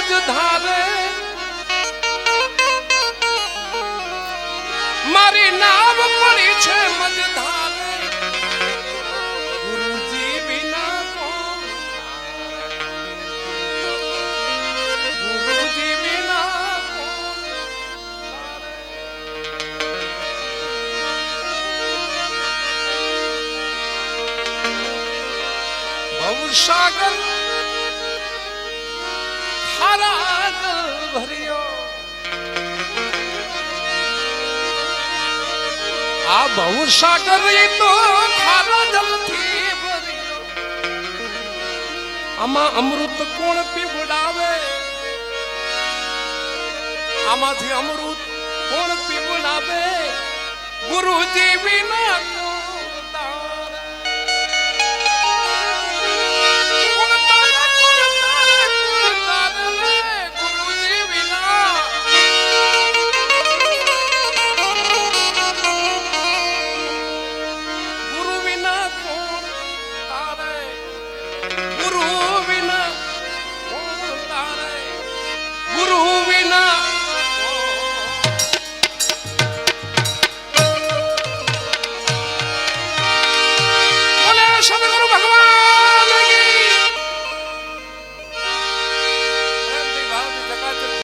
મજ ધારે મારી નામ પડી છે મજ ધારે ગુરુજી વિના કોણ ગુરુજી વિના કોણ ભવસાગર ખારા જલ ભર્યો આ ભવસાગર તો ખારા જલથી ભર્યો આમાં અમૃત કોણ પીવડાવે આમાંથી અમૃત કોણ પીવડાવે ગુરુજી વિના